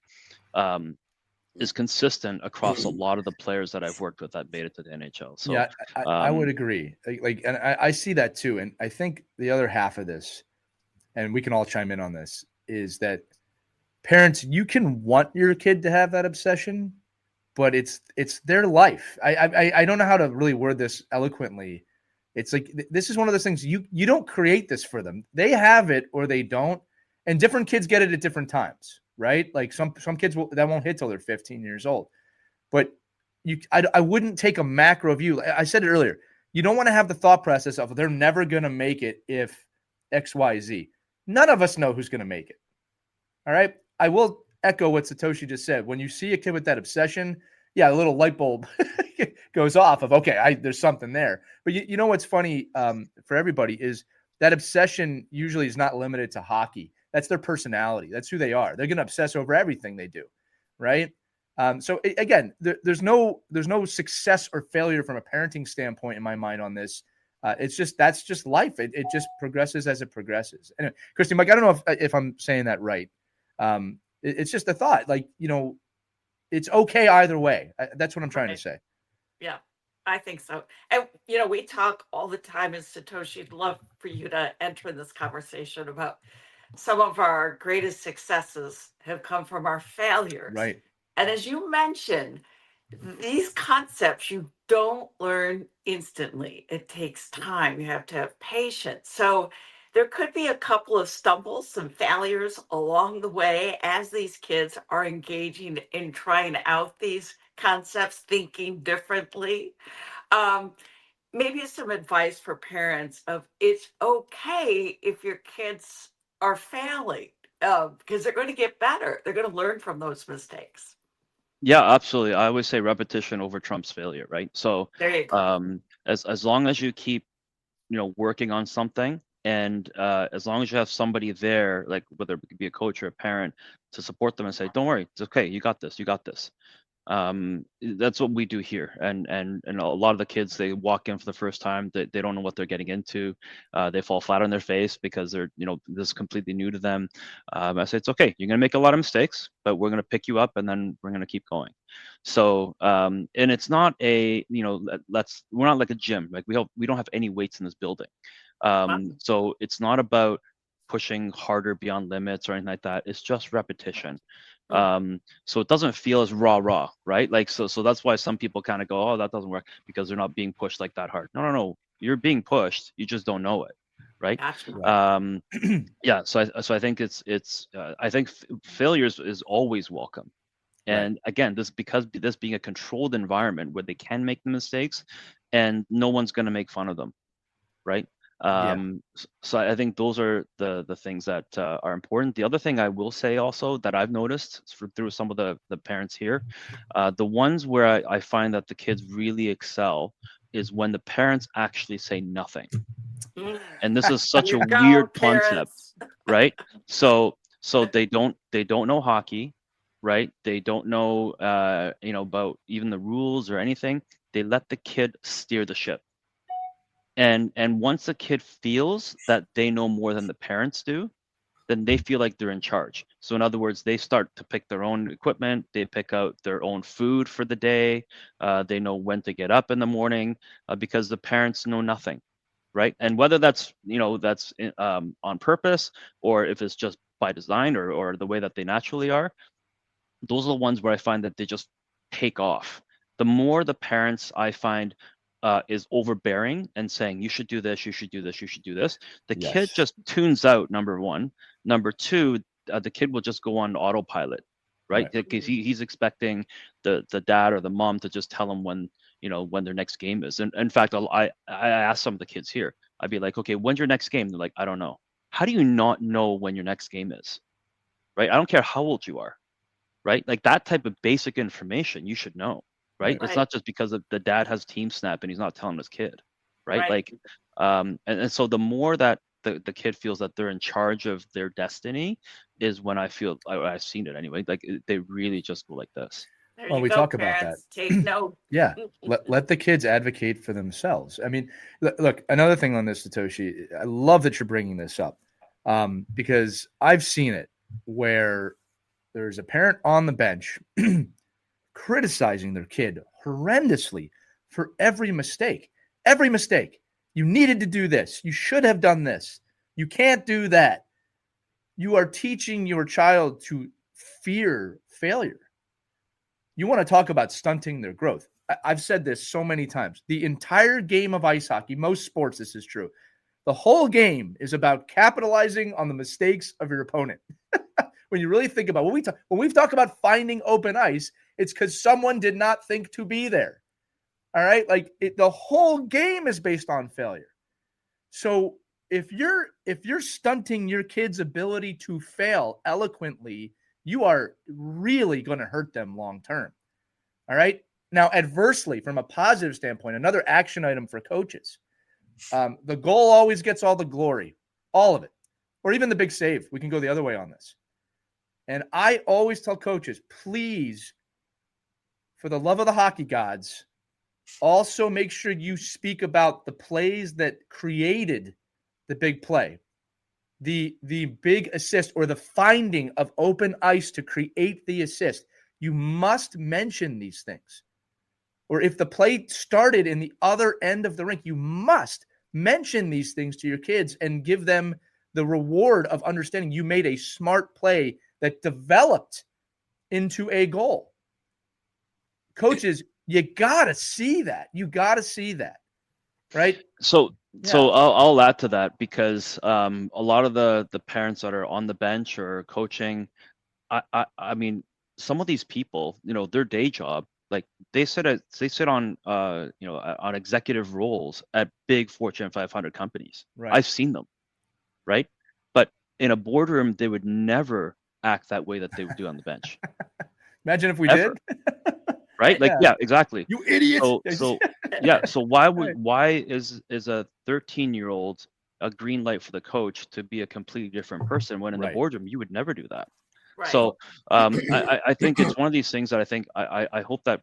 S2: is consistent across a lot of the players that I've worked with that made it to the NHL. So
S1: yeah, I would agree. Like, and I see that too. And I think the other half of this, and we can all chime in on this, is that parents, you can want your kid to have that obsession, but it's their life. I don't know how to really word this eloquently. It's like, this is one of those things, you don't create this for them. They have it or they don't. And different kids get it at different times, right? Like some kids that won't hit till they're 15 years old. But I wouldn't take a macro view. I said it earlier. You don't want to have the thought process of they're never going to make it if X, Y, Z. None of us know who's going to make it. All right. I will echo what Satoshi just said. When you see a kid with that obsession, yeah, a little light bulb goes off of, okay, there's something there. But you know what's funny for everybody is that obsession usually is not limited to hockey. That's their personality. That's who they are. They're going to obsess over everything they do, right? So again, there's no success or failure from a parenting standpoint in my mind on this. It's just, that's just life. It just progresses as it progresses. Anyway, Christy, Mike, I don't know if I'm saying that right. It's just a thought, like, it's okay either way. That's what I'm trying to say.
S3: Yeah, I think so. And, we talk all the time, and Satoshi, I'd love for you to enter this conversation about some of our greatest successes have come from our failures.
S1: Right.
S3: And as you mentioned, these concepts, you don't learn instantly. It takes time. You have to have patience. So there could be a couple of stumbles, some failures along the way as these kids are engaging in trying out these concepts, thinking differently. Um, Maybe some advice for parents of it's okay if your kids are failing because they're going to get better. They're going to learn from those mistakes.
S2: Yeah, absolutely. I always say repetition over trumps failure, right? So
S3: There you go.
S2: as long as you keep working on something, and as long as you have somebody there, like whether it could be a coach or a parent, to support them and say, don't worry, it's okay, you got this, you got this. That's what we do here, and a lot of the kids, they walk in for the first time, they don't know what they're getting into. They fall flat on their face because they're this is completely new to them. I say it's okay, you're gonna make a lot of mistakes, but we're gonna pick you up and then we're gonna keep going. So and it's not a we're not like a gym, like we don't have any weights in this building. So it's not about pushing harder beyond limits or anything like that. It's just repetition. So it doesn't feel as raw, right? Like so that's why some people kind of go, oh, that doesn't work, because they're not being pushed like that hard. No, you're being pushed, you just don't know it, right?
S3: Gotcha.
S2: Yeah, so I think I think failures is always welcome. And again, because this being a controlled environment where they can make the mistakes and no one's going to make fun of them, right? So I think those are the things that are important. The other thing I will say also that I've noticed through some of the parents here, the ones where I find that the kids really excel is when the parents actually say nothing. And this is such a weird concept, right? So they don't know hockey, right? They don't know about even the rules or anything. They let the kid steer the ship. And once the kid feels that they know more than the parents do, then they feel like they're in charge. So in other words, they start to pick their own equipment, they pick out their own food for the day, they know when to get up in the morning, because the parents know nothing, right? And whether that's on purpose, or if it's just by design, or the way that they naturally are, those are the ones where I find that they just take off. The more the parents, I find, is overbearing and saying, you should do this, you should do this, you should do this, the kid just tunes out, number one. Number two, the kid will just go on autopilot, right? Because he's expecting the dad or the mom to just tell him when their next game is. And in fact, I ask some of the kids here, I'd be like, okay, when's your next game? They're like, I don't know. How do you not know when your next game is, right? I don't care how old you are, right? Like that type of basic information you should know, right? It's not just because the dad has team snap and he's not telling his kid, right? Like and so the more that the kid feels that they're in charge of their destiny is when I feel, I've seen it anyway, like they really just go like this.
S1: Well, we talk about that.
S3: Take note.
S1: Yeah, let the kids advocate for themselves. I mean, look, another thing on this, Satoshi, I love that you're bringing this up, because I've seen it where there's a parent on the bench criticizing their kid horrendously for every mistake. Every mistake. You needed to do this. You should have done this. You can't do that. You are teaching your child to fear failure. You want to talk about stunting their growth. I've said this so many times. The entire game of ice hockey, most sports, this is true. The whole game is about capitalizing on the mistakes of your opponent. When you really think about when we've talked about finding open ice, it's because someone did not think to be there. All right, like the whole game is based on failure. So if you're stunting your kid's ability to fail eloquently, you are really going to hurt them long term. All right. Now, adversely, from a positive standpoint, another action item for coaches: the goal always gets all the glory, all of it, or even the big save. We can go the other way on this. And I always tell coaches, please, for the love of the hockey gods, also make sure you speak about the plays that created the big play, the big assist, or the finding of open ice to create the assist. You must mention these things. Or if the play started in the other end of the rink, you must mention these things to your kids and give them the reward of understanding you made a smart play that developed into a goal. Coaches, You gotta see that. You gotta see that, right?
S2: So
S1: Yeah.
S2: so I'll add to that, because a lot of the parents that are on the bench or coaching, I mean, some of these people, you know, their day job, like they sit on on executive roles at big Fortune 500 companies.
S1: Right.
S2: I've seen them, right? But in a boardroom, they would never act that way that they would do on the bench.
S1: Imagine if we
S2: Ever.
S1: did.
S2: Right? Like, yeah, exactly.
S1: You idiot.
S2: So yeah. So why is a 13-year-old a green light for the coach to be a completely different person when in the
S1: Right.
S2: boardroom you would never do that?
S3: Right.
S2: So I think it's one of these things that I hope that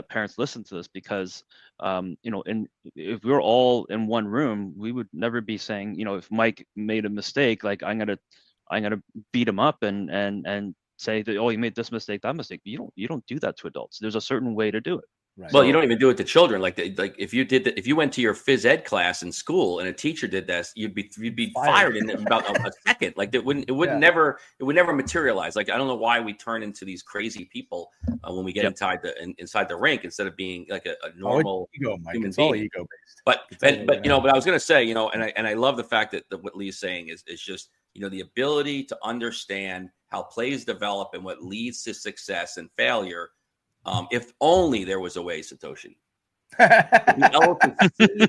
S2: parents listen to this, because if we were all in one room, we would never be saying, if Mike made a mistake, like I'm gonna beat him up and say that, oh, you made this mistake, that mistake. You don't do that to adults. There's a certain way to do it.
S1: Right.
S4: Well, you don't even do it to children. Like if you went to your phys ed class in school and a teacher did this, you'd be fired in about a second. Like it would never materialize. Like I don't know why we turn into these crazy people when we get inside the rink, instead of being like a normal
S1: ego, Mike.
S4: human
S1: It's
S4: being.
S1: all ego based.
S4: But I was going to say, and I love the fact that what Lee's saying is just, the ability to understand how plays develop and what leads to success and failure. If only there was a way, Satoshi, to be able to see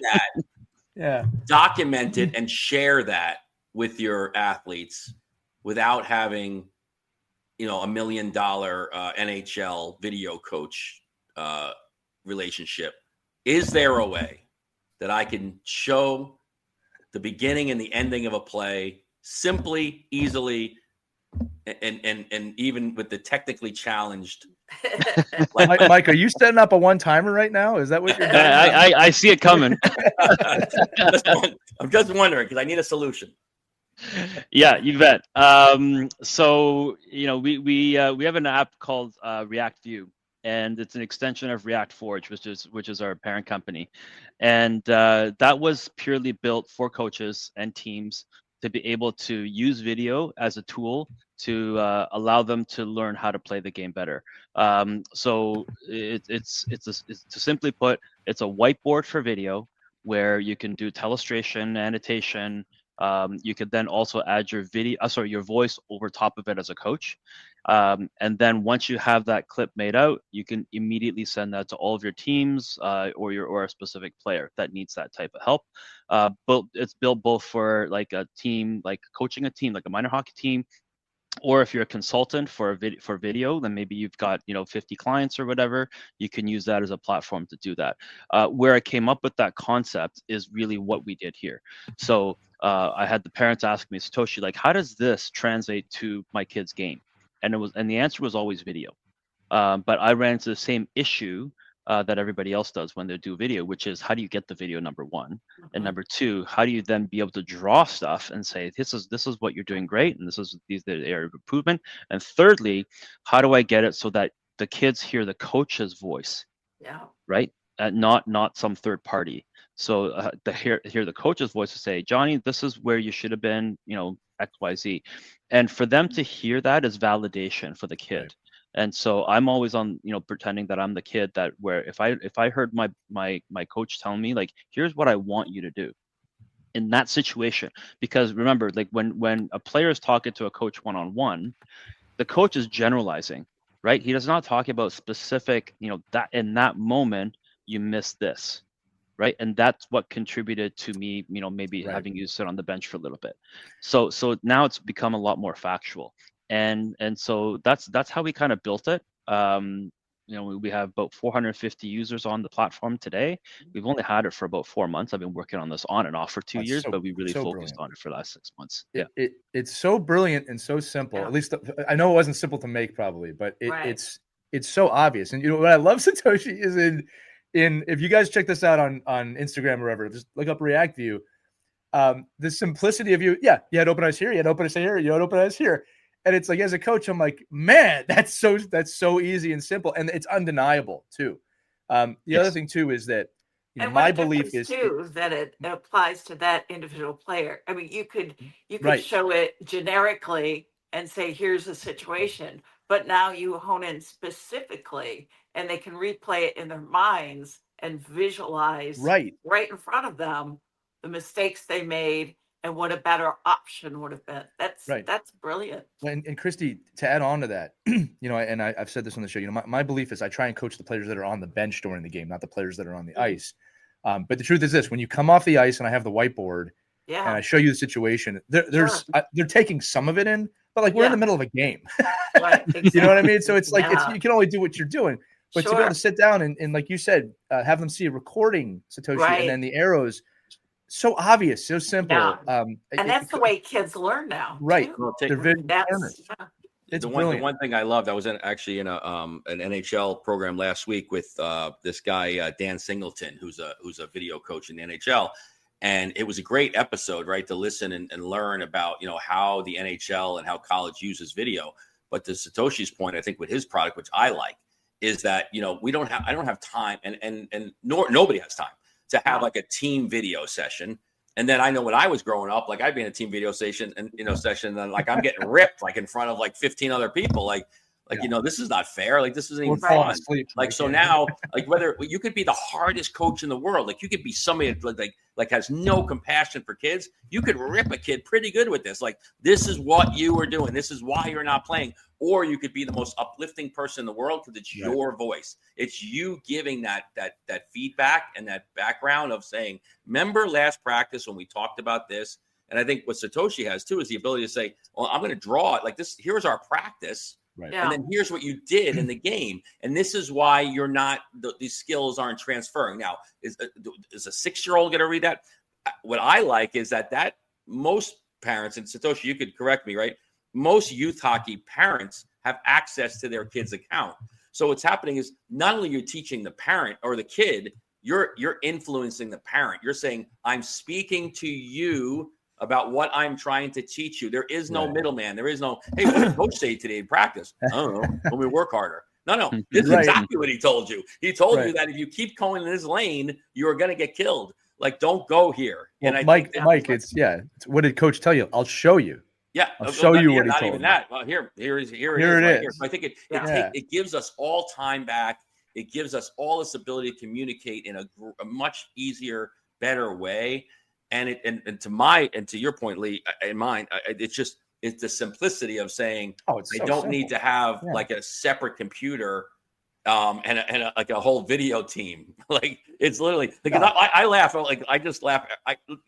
S4: that, document it, and share that with your athletes without having, $1 million NHL video coach relationship. Is there a way that I can show the beginning and the ending of a play simply, easily, and even with the technically challenged?
S1: Mike, are you setting up a one-timer right now? Is that what you're doing?
S2: I see it coming.
S4: I'm just wondering, because I need a solution.
S2: Yeah, you bet. So we have an app called ReactView, and it's an extension of ReactForge, which is our parent company, and that was purely built for coaches and teams to be able to use video as a tool to allow them to learn how to play the game better. So it's to simply put, it's a whiteboard for video where you can do telestration, annotation. You could then also add your your voice over top of it as a coach. And then once you have that clip made out, you can immediately send that to all of your teams or a specific player that needs that type of help. But it's built both for like a team, like coaching a team, like a minor hockey team, or if you're a consultant for video, then maybe you've got 50 clients or whatever, you can use that as a platform to do that. Where I came up with that concept is really what we did here. So I had the parents ask me, Satoshi, like, how does this translate to my kid's game? And the answer was always video. But I ran into the same issue that everybody else does when they do video, which is, how do you get the video, number one, and number two, how do you then be able to draw stuff and say, this is what you're doing great, and these are the area of improvement, and thirdly, how do I get it so that the kids hear the coach's voice, right, not some third party. So to hear the coach's voice to say, Johnny, this is where you should have been, XYZ, and for them to hear that is validation for the kid. Right. And so I'm always on, pretending that I'm the kid that where if I heard my coach telling me, like, here's what I want you to do in that situation, because remember, like when a player is talking to a coach one-on-one, the coach is generalizing, right? He does not talk about specific, that in that moment you missed this, right? And that's what contributed to me, maybe having you sit on the bench for a little bit. So now it's become a lot more factual. And so that's how we kind of built it. We have about 450 users on the platform today. We've only had it for about 4 months. I've been working on this on and off for 2 years, but we really focused on it for the last 6 months.
S1: It's so brilliant and so simple. At least I know it wasn't simple to make, probably, but it's so obvious. And what I love, Satoshi, is in if you guys check this out on Instagram or wherever, just look up ReactView. The simplicity of you had open eyes here, you had open eyes here, you had open eyes here. And it's like, as a coach, I'm like, man, that's so easy and simple, and it's undeniable too. The other thing too is that my belief is
S3: too that it applies to that individual player. I mean, you could
S1: right.
S3: show it generically and say, here's the situation, but now you hone in specifically and they can replay it in their minds and visualize
S1: Right.
S3: right in front of them the mistakes they made and what a better option would have been.
S1: Right.
S3: That's brilliant.
S1: And Christy, to add on to that, I've said this on the show, my belief is I try and coach the players that are on the bench during the game, not the players that are on the ice. But the truth is this: when you come off the ice and I have the whiteboard and I show you the situation, they're taking some of it in, but like we're in the middle of a game.
S3: Right, exactly.
S1: You know what I mean? So it's like you can only do what you're doing. But to be able to sit down and like you said, have them see a recording, Satoshi, and then the arrows. So obvious, so simple.
S3: Yeah. And that's the way kids learn now.
S1: Right.
S3: Too.
S1: It's
S4: the one thing I loved, I was actually in an NHL program last week with this guy, Dan Singleton, who's a video coach in the NHL. And it was a great episode, right, to listen and learn about, how the NHL and how college uses video. But to Satoshi's point, I think with his product, which I like, is that, I don't have time and nobody has time to have like a team video session. And then I know when I was growing up, like I'd be in a team video session and then like I'm getting ripped like in front of like 15 other people. Like, this is not fair. Like this isn't even fun. Like, so now, like whether you could be the hardest coach in the world, like you could be somebody like has no compassion for kids. You could rip a kid pretty good with this. Like, this is what you are doing. This is why you're not playing. Or you could be the most uplifting person in the world because it's your voice. It's you giving that feedback and that background of saying, remember last practice when we talked about this? And I think what Satoshi has too is the ability to say, well, I'm going to draw it like this. Here's our practice. Right. Yeah. And then here's what you did in the game. And this is why you're not, these skills aren't transferring. Now, is a 6-year-old going to read that? What I like is that most parents, and Satoshi, you could correct me, right? Most youth hockey parents have access to their kid's account. So what's happening is not only you're teaching the parent or the kid, you're influencing the parent. You're saying, I'm speaking to you about what I'm trying to teach you. There is no middleman. There is no, hey, what did coach say today in practice? I don't know. When we work harder. No. This is exactly what he told you. He told you that if you keep going in this lane, you are going to get killed. Like, don't go here.
S1: Well, and Mike, it's what did coach tell you? I'll show you.
S4: Yeah,
S1: I'll show you what he
S4: not
S1: told
S4: even
S1: me.
S4: that. Well, here it is.
S1: Here
S4: I think it gives us all time back. It gives us all this ability to communicate in a much easier, better way. And to your point, Lee, in mine, it's the simplicity of saying, I don't need to have like a separate computer and like a whole video team. Like it's literally because I laugh. I just laugh.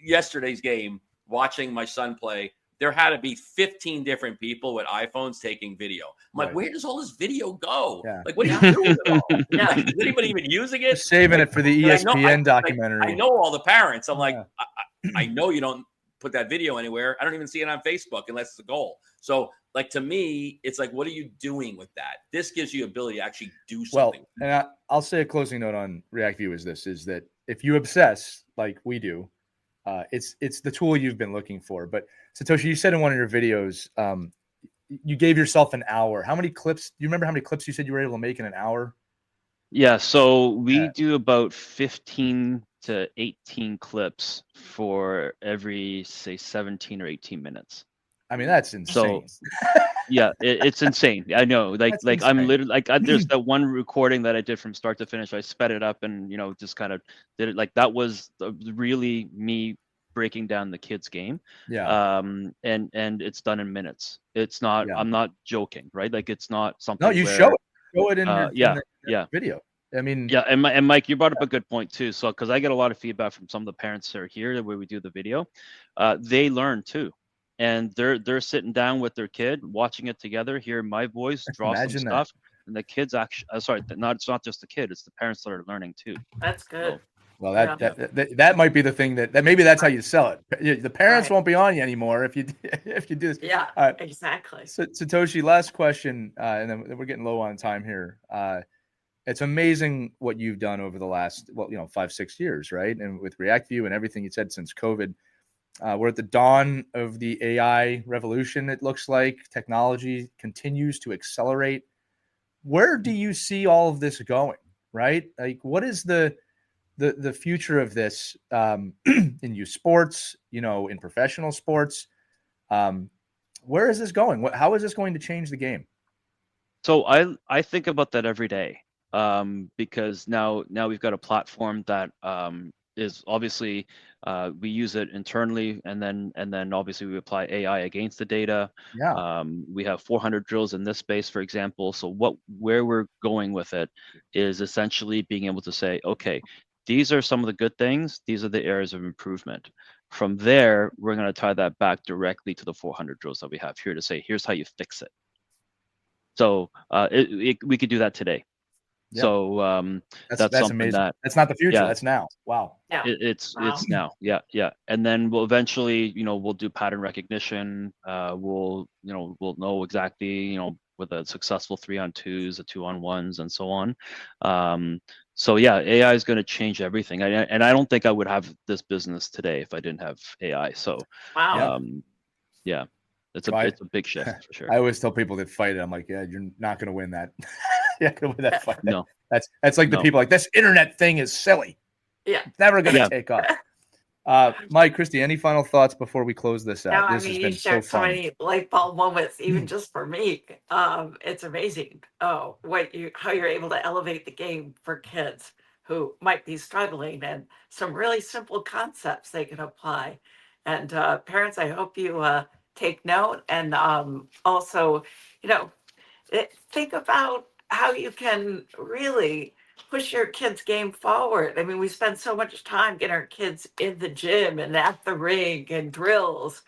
S4: Yesterday's game, watching my son play, there had to be 15 different people with iPhones taking video. I'm like, where does all this video go? Yeah. Like, what are you doing with it all? Like, is anybody even using it?
S1: Just saving it for the ESPN documentary.
S4: I know all the parents. I'm like, I know you don't put that video anywhere. I don't even see it on Facebook unless it's a goal. So, like, to me, it's like, what are you doing with that? This gives you ability to actually do something.
S1: Well, and I'll say a closing note on ReactView is that if you obsess like we do, it's the tool you've been looking for. But Satoshi, you said in one of your videos, you gave yourself an hour. How many clips? Do you remember how many clips you said you were able to make in an hour?
S2: Yeah, so we do about 15 to 18 clips for every, say, 17 or 18 minutes.
S1: I mean, that's insane.
S2: So, yeah, it's insane. I know. Like I'm literally there's that one recording that I did from start to finish. I sped it up and just kind of did it. Like that was really me breaking down the kids' game.
S1: Yeah.
S2: And it's done in minutes. It's not. I'm not joking, right? Like it's not something.
S1: No, you show it in your video. I mean,
S2: yeah, and Mike, you brought up a good point too. So, because I get a lot of feedback from some of the parents that are here where we do the video, they learn too, and they're sitting down with their kid, watching it together, hearing my voice, draw some stuff, and the kids actually. It's not just the kid; it's the parents that are learning too.
S3: That's good.
S2: So,
S1: well, that might be the thing that maybe that's how you sell it. The parents won't be on you anymore if you do this.
S3: Yeah, exactly.
S1: So, Satoshi, last question, and then we're getting low on time here. It's amazing what you've done over the last 5-6 years, right? And with ReactView and everything you said since COVID, we're at the dawn of the AI revolution. It looks like technology continues to accelerate. Where do you see all of this going? Right? Like, what is the future of this in youth sports? In professional sports, where is this going? How is this going to change the game?
S2: So I think about that every day, because now we've got a platform that is obviously we use it internally, and then obviously we apply AI against the data.
S1: Yeah.
S2: We have 400 drills in this space, for example. So where we're going with it is essentially being able to say, okay, these are some of the good things. These are the areas of improvement. From there, we're going to tie that back directly to the 400 drills that we have here to say, here's how you fix it. So we could do that today.
S1: Yep.
S2: So that's something
S1: amazing. That's not the future.
S2: Yeah.
S1: That's now. Wow.
S3: Yeah.
S2: It's
S3: Wow.
S2: now. Yeah. And then we'll eventually, we'll do pattern recognition. We'll know exactly, with a successful 3-on-2s, a 2-on-1s, and so on. So yeah, AI is going to change everything. And I don't think I would have this business today if I didn't have AI. So
S3: Wow.
S2: yeah, it's a big shift for sure.
S1: I always tell people that fight it, I'm like, yeah, you're not going to win that. You're not going to win that fight.
S2: No.
S1: That's like the people like, this internet thing is silly.
S3: Yeah.
S1: It's never going to take off. Mike, Christy, any final thoughts before we close this out?
S3: No,
S1: This has
S3: you
S1: been so
S3: shared so
S1: fun.
S3: many light bulb moments, even just for me. It's amazing. Oh, how you're able to elevate the game for kids who might be struggling, and some really simple concepts they can apply. And parents, I hope you take note, and also, think about how you can really push your kids' game forward. I mean, we spend so much time getting our kids in the gym and at the ring and drills,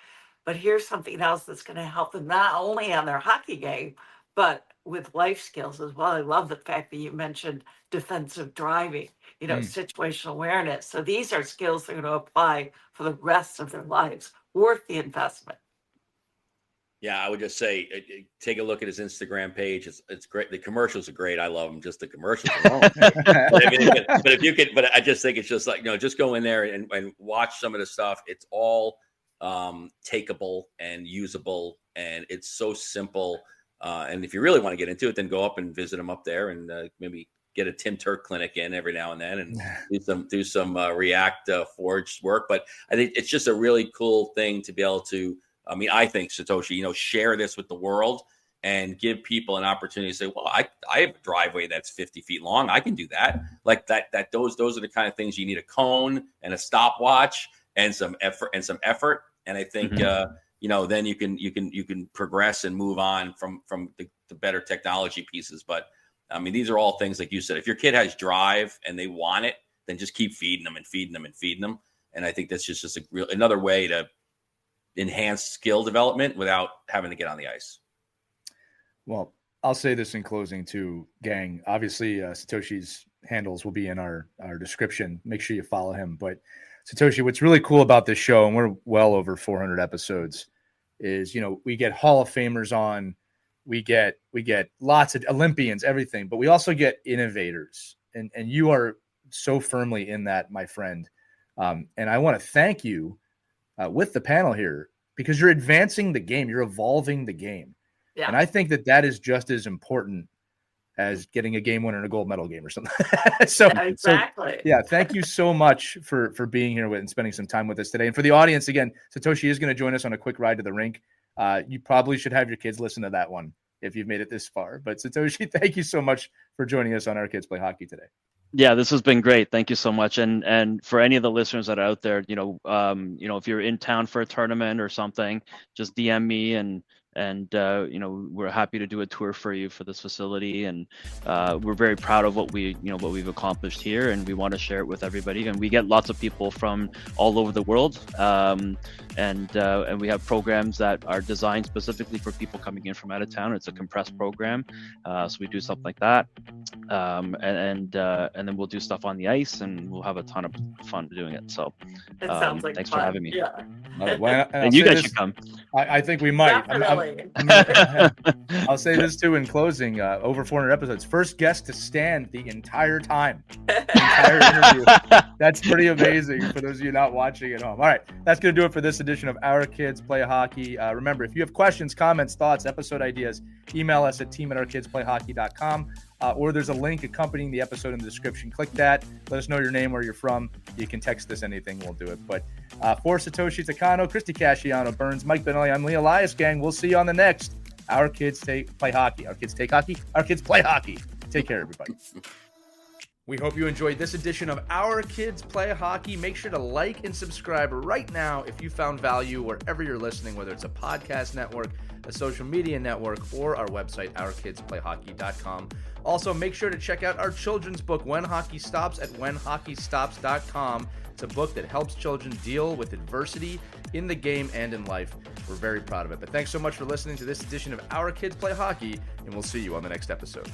S3: but here's something else that's going to help them not only on their hockey game, but with life skills as well. I love the fact that you mentioned defensive driving, situational awareness. So these are skills they're going to apply for the rest of their lives, worth the investment.
S4: Yeah, I would just say, take a look at his Instagram page. It's great. The commercials are great. I love them. Just the commercials alone. But I just think it's just like, just go in there and watch some of the stuff. It's all takeable and usable, and it's so simple. And if you really want to get into it, then go up and visit him up there, and maybe get a Tim Turk clinic in every now and then, and do some ReactForge work. But I think it's just a really cool thing to be able to. I mean, I think, Satoshi, share this with the world and give people an opportunity to say, well, I have a driveway that's 50 feet long. I can do that. Like that those are the kind of things you need: a cone and a stopwatch and some effort. And I think, then you can progress and move on from the better technology pieces. But I mean, these are all things, like you said, if your kid has drive and they want it, then just keep feeding them and feeding them and feeding them. And I think that's just another way to enhance skill development without having to get on the ice.
S1: Well, I'll say this in closing too, gang. Obviously, Satoshi's handles will be in our description. Make sure you follow him. But Satoshi, what's really cool about this show, and we're well over 400 episodes, is, we get Hall of Famers on, we get lots of Olympians, everything, but we also get innovators. And you are so firmly in that, my friend. And I want to thank you with the panel here, because you're advancing the game, you're evolving the game. Yeah. And I think that is just as important as getting a game winner in a gold medal game or something.
S3: Exactly.
S1: Yeah. Thank you so much for being here and spending some time with us today. And for the audience, again, Satoshi is going to join us on a quick ride to the rink. You probably should have your kids listen to that one if you've made it this far. But Satoshi, thank you so much for joining us on Our Kids Play Hockey today.
S2: Yeah, this has been great. Thank you so much. And for any of the listeners that are out there, if you're in town for a tournament or something, just DM me, and we're happy to do a tour for you for this facility. And we're very proud of what we've accomplished here, and we want to share it with everybody. And we get lots of people from all over the world, and we have programs that are designed specifically for people coming in from out of town. It's a compressed program, so we do stuff like that, and then we'll do stuff on the ice, and we'll have a ton of fun doing it. So
S3: it sounds like
S2: thanks
S3: fun.
S2: for having me.
S3: Yeah.
S1: Well,
S2: and you guys should come.
S1: I think we might.
S3: Definitely.
S1: I'll say this too in closing. Over 400 episodes. First guest to stand the entire time. The entire interview. That's pretty amazing for those of you not watching at home. All right. That's going to do it for this edition of Our Kids Play Hockey. Remember, if you have questions, comments, thoughts, episode ideas, email us at team@ourkidsplayhockey.com. Or there's a link accompanying the episode in the description. Click that. Let us know your name, where you're from. You can text us anything. We'll do it. But for Satoshi Takano, Christy Casciano Burns, Mike Benelli, I'm Lee Elias, gang. We'll see you on the next Our kids play hockey. Our kids take hockey. Our kids play hockey. Take care, everybody. We hope you enjoyed this edition of Our Kids Play Hockey. Make sure to like and subscribe right now if you found value wherever you're listening, whether it's a podcast network, a social media network, or our website, ourkidsplayhockey.com. Also, make sure to check out our children's book, When Hockey Stops, at whenhockeystops.com. It's a book that helps children deal with adversity in the game and in life. We're very proud of it. But thanks so much for listening to this edition of Our Kids Play Hockey, and we'll see you on the next episode.